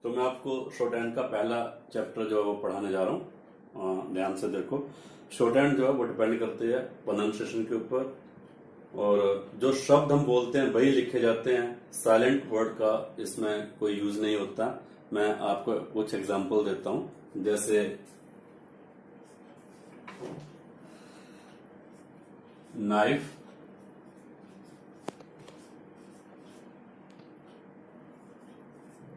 तो मैं आपको शॉर्ट हैंड का पहला चैप्टर जो है वो पढ़ाने जा रहा हूँ। ध्यान से देखो। शॉर्ट हैंड जो है वो डिपेंड करती है प्रोनाउंसिएशन के ऊपर, और जो शब्द हम बोलते हैं वही लिखे जाते हैं। साइलेंट वर्ड का इसमें कोई यूज नहीं होता। मैं आपको कुछ एग्जांपल देता हूँ, जैसे नाइफ,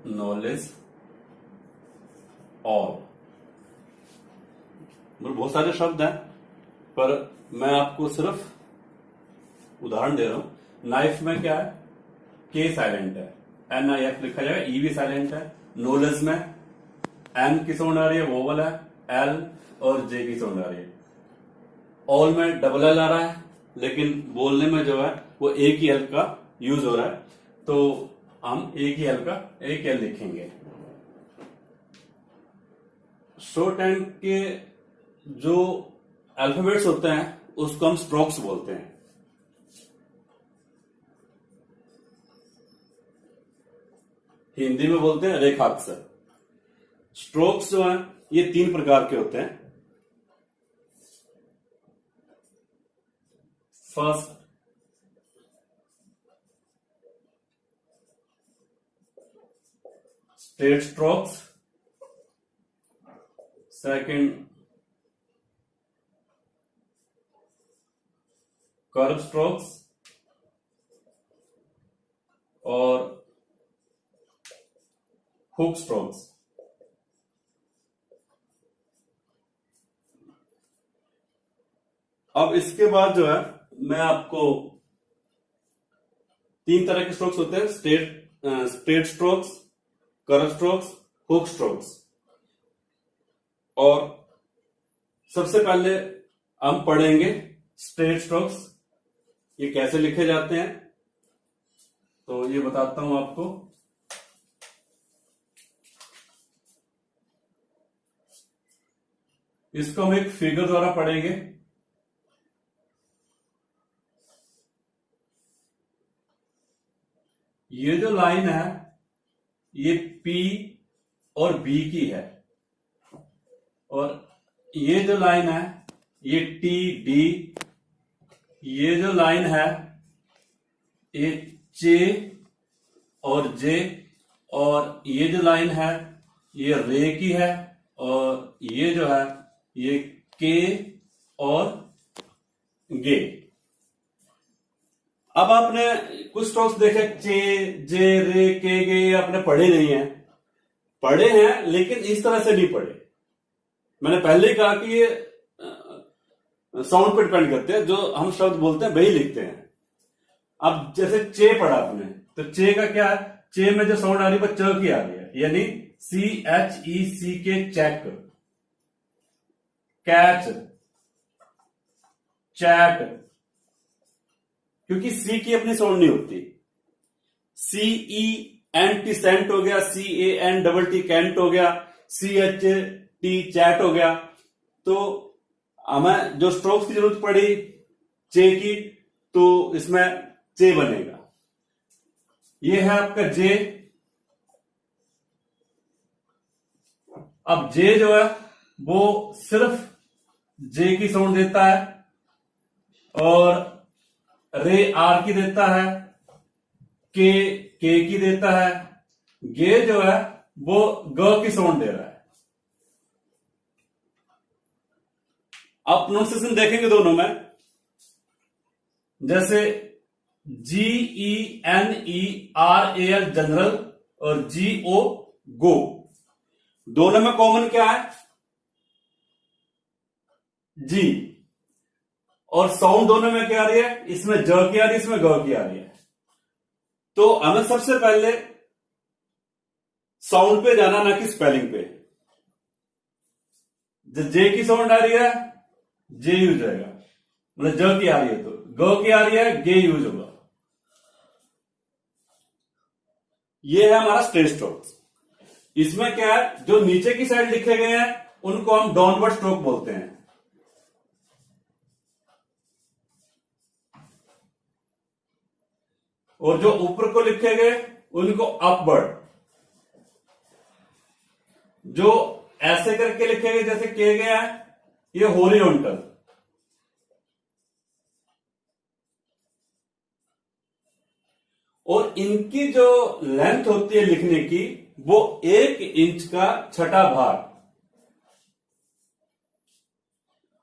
नॉलेज, ऑल। मतलब बहुत सारे शब्द हैं, पर मैं आपको सिर्फ उदाहरण दे रहा हूं। नाइफ में क्या है, के साइलेंट है, NIF लिखा जाएगा, ई भी साइलेंट है। नॉलेज में N की साउंड आ रही है, वोवल है, L और J की साउंड आ रही है। ऑल में डबल L आ रहा है, लेकिन बोलने में जो है वो एक ही L का यूज हो रहा है, तो हम एक ही L लिखेंगे। शॉर्ट हैंड के जो अल्फाबेट्स होते हैं उसको हम स्ट्रोक्स बोलते हैं। हिंदी में बोलते हैं रेखाक्षर। स्ट्रोक्स जो हैं ये 3 प्रकार के होते हैं। First, straight strokes. Second, curve strokes. और हुक स्ट्रोक्स। अब इसके बाद जो है मैं आपको 3 तरह के स्ट्रोक्स होते हैं, straight strokes, curve strokes, hook strokes. और सबसे पहले हम पढ़ेंगे स्ट्रेट स्ट्रोक्स, ये कैसे लिखे जाते हैं, तो ये बताता हूं आपको। इसको हम एक फिगर द्वारा पढ़ेंगे। ये जो लाइन है ये P और B की है, और ये जो लाइन है ये TD, ये जो लाइन है ये J और J, और ये जो लाइन है ये रे की है, और ये जो है ये K और गे। अब आपने कुछ स्ट्रोक्स देखे, चे, जे, रे, के, गे, आपने पढ़े नहीं है। पढ़े हैं लेकिन इस तरह से नहीं पढ़े। मैंने पहले ही कहा कि ये साउंड पर डिपेंड करते हैं, जो हम शब्द बोलते हैं वही लिखते हैं। अब जैसे चे पढ़ा आपने, तो चे का क्या है, चे में जो साउंड आ रही है वो च की आ रही है, यानी CHECK, चेक, कैच, चैट, क्योंकि सी की अपनी साउंड नहीं होती। CENT सेंट हो गया, CANTT कैंट हो गया, CHT चैट हो गया। तो हमें जो स्ट्रोक्स की जरूरत पड़ी चे की, तो इसमें चे बनेगा। ये है आपका जे। अब जे जो है वो सिर्फ जे की साउंड देता है, और रे आर की देता है, के की देता है, गे जो है वो ग की साउंड दे रहा है। आप प्रोनाउंसिएशन देखेंगे दोनों में, जैसे GENERAL जनरल और GO गो, दोनों में कॉमन क्या है, जी। और साउंड दोनों में क्या आ रही है, इसमें ज की आ रही है, इसमें ग की आ रही है। तो हमें सबसे पहले साउंड पे जाना, ना कि स्पेलिंग पे। जब जे की साउंड आ रही है जे यूज होगा, मतलब ज की आ रही है तो ग की आ रही है गे यूज होगा। ये है हमारा स्ट्रेट स्ट्रोक्स। इसमें क्या है, जो नीचे की साइड लिखे गए हैं उनको हम डाउनवर्ड स्ट्रोक बोलते हैं, और जो ऊपर को लिखे गए उनको अपवर्ड। जो ऐसे करके लिखेंगे जैसे किया गया है, ये हॉरिजॉन्टल। और इनकी जो लेंथ होती है लिखने की, वो 1 इंच का छठा भाग।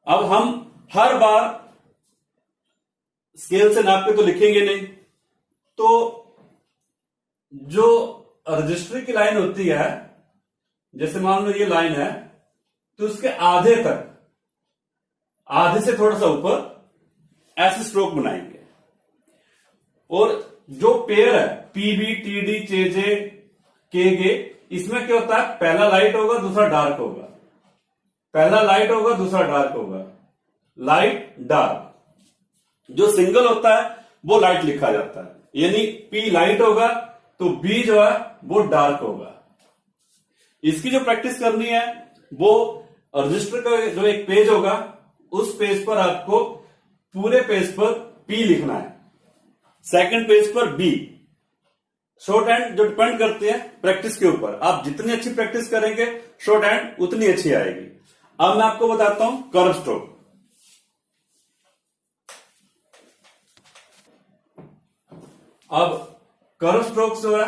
अब हम हर बार स्केल से नाप के तो लिखेंगे नहीं, तो जो रजिस्टर की लाइन होती है, जैसे मान लो ये लाइन है, तो उसके आधे तक, आधे से थोड़ा सा ऊपर ऐसे स्ट्रोक बनाएंगे। और जो पेयर है पीबी, टीडी, जेजे, केगे, इसमें क्या होता है, पहला लाइट होगा दूसरा डार्क होगा, पहला लाइट होगा दूसरा डार्क होगा, लाइट डार्क। जो सिंगल होता है वो लाइट लिखा जाता है, यानी पी लाइट होगा तो बी जो है वो डार्क होगा। इसकी जो प्रैक्टिस करनी है, वो रजिस्टर का जो एक पेज होगा, उस पेज पर आपको पूरे पेज पर पी लिखना है, सेकंड पेज पर बी। शॉर्ट हैंड जो डिपेंड करते हैं प्रैक्टिस के ऊपर, आप जितनी अच्छी प्रैक्टिस करेंगे शॉर्ट हैंड उतनी अच्छी आएगी। अब मैं आपको बताता हूं कर्व स्ट्रोक। अब कर्व स्ट्रोक जो है,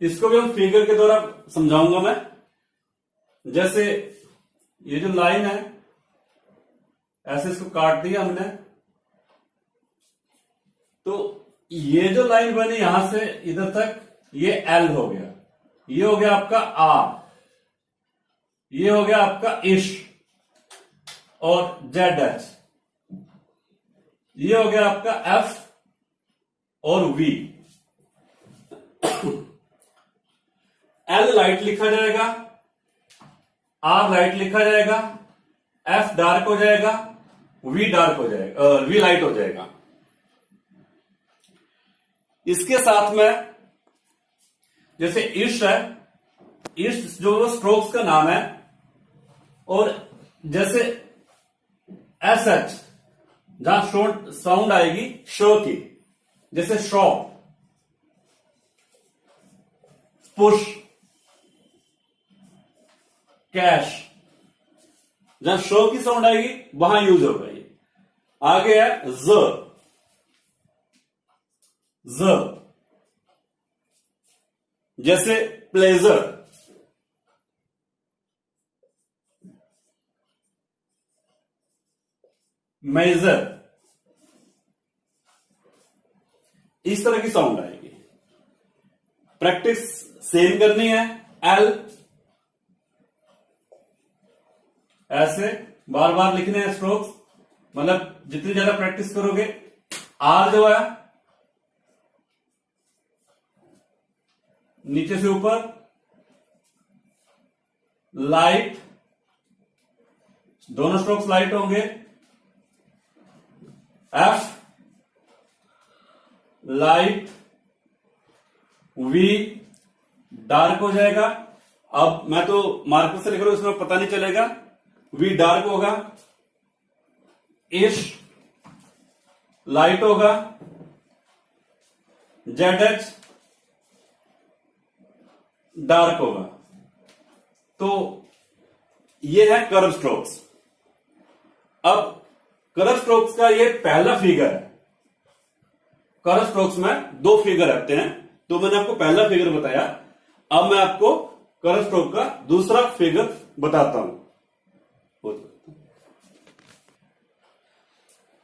इसको भी हम फिगर के द्वारा समझाऊंगा मैं। जैसे ये जो लाइन है, ऐसे इसको काट दिया हमने, तो ये जो लाइन बनी यहां से इधर तक, ये एल हो गया, ये हो गया आपका आर, ये हो गया आपका इश और जेड एच, ये हो गया आपका एफ और वी। एल लाइट लिखा जाएगा, आर लाइट लिखा जाएगा, एफ डार्क हो जाएगा, वी डार्क हो जाएगा, वी लाइट हो जाएगा। इसके साथ में जैसे इश है, इश जो स्ट्रोक्स का नाम है, और जैसे एस एच जहां शॉर्ट साउंड आएगी शो की, जैसे शॉ, पुश, कैश, जहां शो की साउंड आएगी वहां यूज होगा ये। आगे है ज, जैसे प्लेजर, मेजर, इस तरह की साउंड आएगी। प्रैक्टिस सेम करनी है। एल ऐसे बार बार लिखने हैं स्ट्रोक्स, मतलब जितनी ज्यादा प्रैक्टिस करोगे। आर जो है नीचे से ऊपर, लाइट, दोनों स्ट्रोक्स लाइट होंगे। एफ लाइट, वी डार्क हो जाएगा। अब मैं तो मार्कर से लिख रहा हूं, इसमें पता नहीं चलेगा, वी डार्क होगा। इश लाइट होगा, जेड एच डार्क होगा। तो ये है कर्व स्ट्रोक्स। अब कर्व स्ट्रोक्स का ये पहला फिगर है। कर्व स्ट्रोक्स में 2 फिगर आते हैं, तो मैंने आपको पहला फिगर बताया। अब मैं आपको कर्व स्ट्रोक का दूसरा फिगर बताता हूं।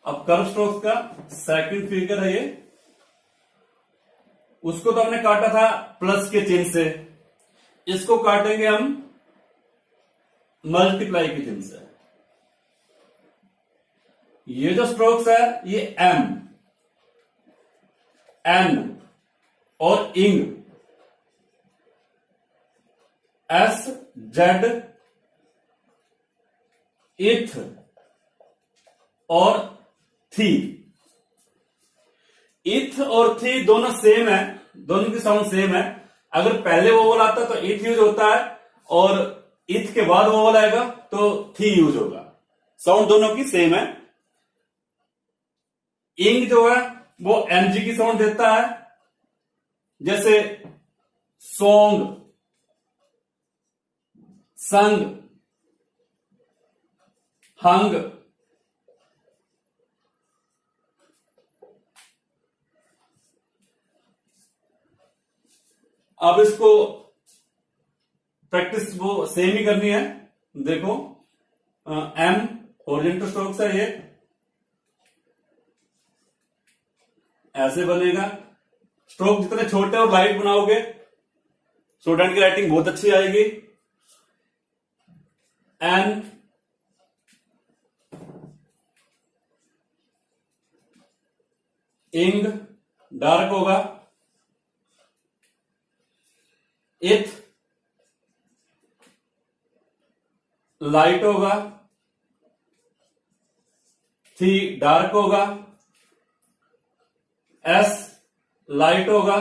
अब कर्व स्ट्रोक का सेकंड फिगर है ये। उसको तो हमने काटा था प्लस के चिन्ह से, इसको काटेंगे हम मल्टीप्लाई के चिन्ह से। ये जो स्ट्रोक्स है ये एम, एन और इंग, एस, जेड, इथ और थी। इथ और थी दोनों सेम है, दोनों की साउंड सेम है। अगर पहले वोवल आता तो इथ यूज होता है, और इथ के बाद वोवल आएगा तो थी यूज होगा। साउंड दोनों की सेम है। इंग जो है वो एनजी की साउंड देता है, जैसे सॉन्ग, संग, हंग। अब इसको प्रैक्टिस वो सेम ही करनी है। देखो एम हॉरिजॉन्टल स्ट्रोक्स है, ये ऐसे बनेगा। स्ट्रोक जितने छोटे और लाइट बनाओगे स्टूडेंट की राइटिंग बहुत अच्छी आएगी। एन, इंग डार्क होगा, इथ लाइट होगा, थी डार्क होगा, एस लाइट होगा,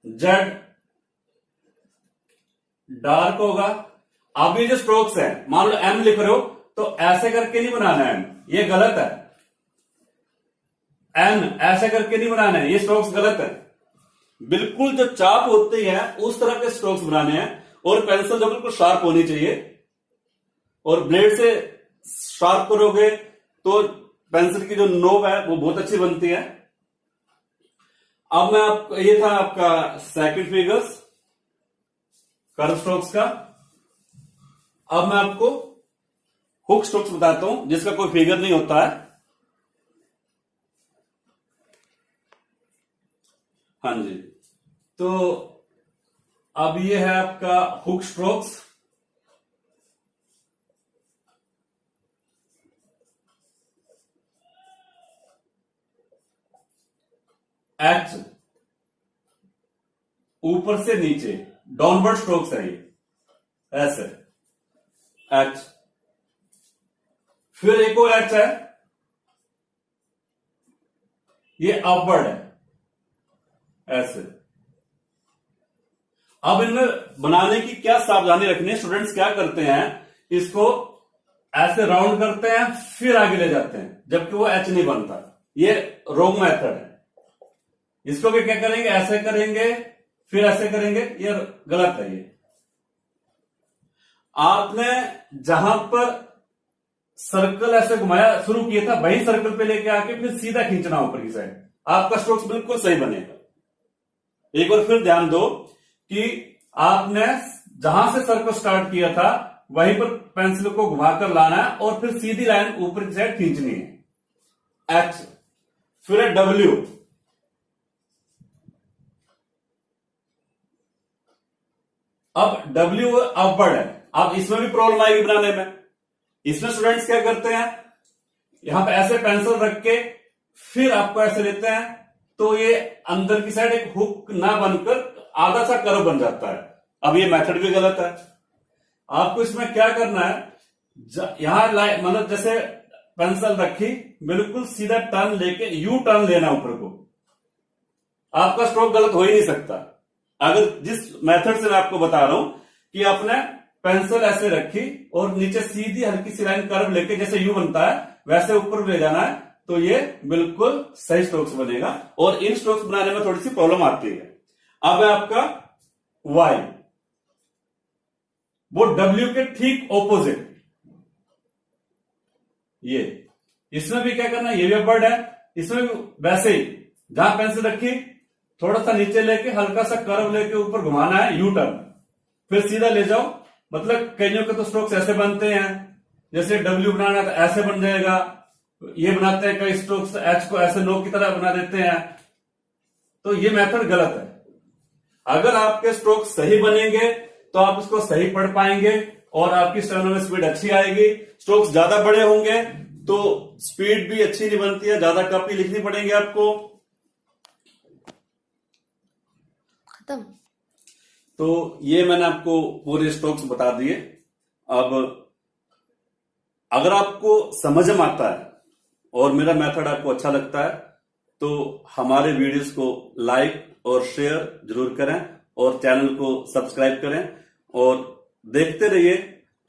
जेड डार्क होगा। अब ये जो स्ट्रोक्स है, मान लो एम लिख रहे हो तो ऐसे करके नहीं बनाना है, ये गलत है। एन ऐसे करके नहीं बनाना है, ये स्ट्रोक्स गलत है। बिल्कुल जो चाप होती है उस तरह के स्ट्रोक्स बनाने हैं, और पेंसिल जो बिल्कुल शार्प होनी चाहिए, और ब्लेड से शार्प करोगे तो पेंसिल की जो नोब है वो बहुत अच्छी बनती है। अब मैं आपको, ये था आपका सेकंड फिगर्स कर्व स्ट्रोक्स का। अब मैं आपको हुक स्ट्रोक्स बताता हूं, जिसका कोई फिगर नहीं होता है। हाँ जी, तो अब ये है आपका हुक स्ट्रोक्स। एच ऊपर से नीचे डाउनवर्ड स्ट्रोक्स है ये, ऐसे एच। फिर एक और एच है, ये अपवर्ड है, ऐसे। अब इनमें बनाने की क्या सावधानी रखनी है, स्टूडेंट्स क्या करते हैं, इसको ऐसे राउंड करते हैं फिर आगे ले जाते हैं, जबकि वो एच नहीं बनता। ये रॉन्ग मेथड है। इसको भी क्या करेंगे, ऐसे करेंगे फिर ऐसे करेंगे, ये गलत है। ये आपने जहां पर सर्कल ऐसे घुमाया शुरू किया था, वही सर्कल पे लेके आके फिर सीधा खींचना ऊपर की साइड, आपका स्ट्रोक्स बिल्कुल सही बनेगा। एक बार फिर ध्यान दो कि आपने जहां से सर्कल स्टार्ट किया था वहीं पर पेंसिल को घुमाकर लाना है और फिर सीधी लाइन ऊपर की साइड खींचनी है। एच, फिर है डब्ल्यू। अब डब्ल्यू अपवर्ड है। अब इसमें भी प्रॉब्लम आएगी बनाने में। इसमें स्टूडेंट्स क्या करते हैं, यहां पे ऐसे पेंसिल रख के फिर आपको ऐसे लेते हैं, तो ये अंदर की साइड एक हुक ना बनकर आधा सा कर्व बन जाता है। अब ये मेथड भी गलत है। आपको इसमें क्या करना है, यहां मतलब जैसे पेंसिल रखी, बिल्कुल सीधा टर्न लेके यू टर्न लेना ऊपर को, आपका स्ट्रोक गलत हो ही नहीं सकता। अगर जिस मेथड से मैं आपको बता रहा हूं कि आपने पेंसिल ऐसे रखी और नीचे सीधी हल्की सी लाइन कर्व लेके जैसे यू बनता है वैसे ऊपर ले जाना है, तो ये बिल्कुल सही स्ट्रोक्स बनेगा। और इन स्ट्रोक्स बनाने में थोड़ी सी प्रॉब्लम आती है। अब है आपका वाई, वो डब्ल्यू के ठीक ऑपोजिट। ये इसमें भी क्या करना है, ये भी अपवर्ड है, इसमें भी वैसे ही जहां पेंसिल रखी थोड़ा सा नीचे लेके हल्का सा कर्व लेके ऊपर घुमाना है, यू टर्न, फिर सीधा ले जाओ। मतलब कईयों के तो स्ट्रोक्स ऐसे बनते हैं, जैसे डब्ल्यू बनाना है तो ऐसे बन जाएगा। ये बनाते हैं कई स्ट्रोक्स, एच को ऐसे नो की तरह बना देते हैं, तो ये मेथड गलत है। अगर आपके स्ट्रोक सही बनेंगे तो आप इसको सही पढ़ पाएंगे और आपकी स्टेनो में स्पीड अच्छी आएगी। स्ट्रोक्स ज्यादा बड़े होंगे तो स्पीड भी अच्छी नहीं बनती है, ज्यादा कॉपी लिखनी पड़ेगी आपको। खत्म। तो ये मैंने आपको पूरे स्ट्रोक्स बता दिए। अब अगर आपको समझ में आता है और मेरा मेथड आपको अच्छा लगता है तो हमारे वीडियोस को लाइक और शेयर जरूर करें और चैनल को सब्सक्राइब करें और देखते रहिए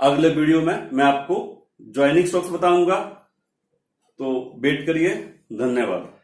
अगले वीडियो में मैं आपको ज्वाइनिंग स्ट्रोक्स बताऊंगा। तो वेट करिए। धन्यवाद।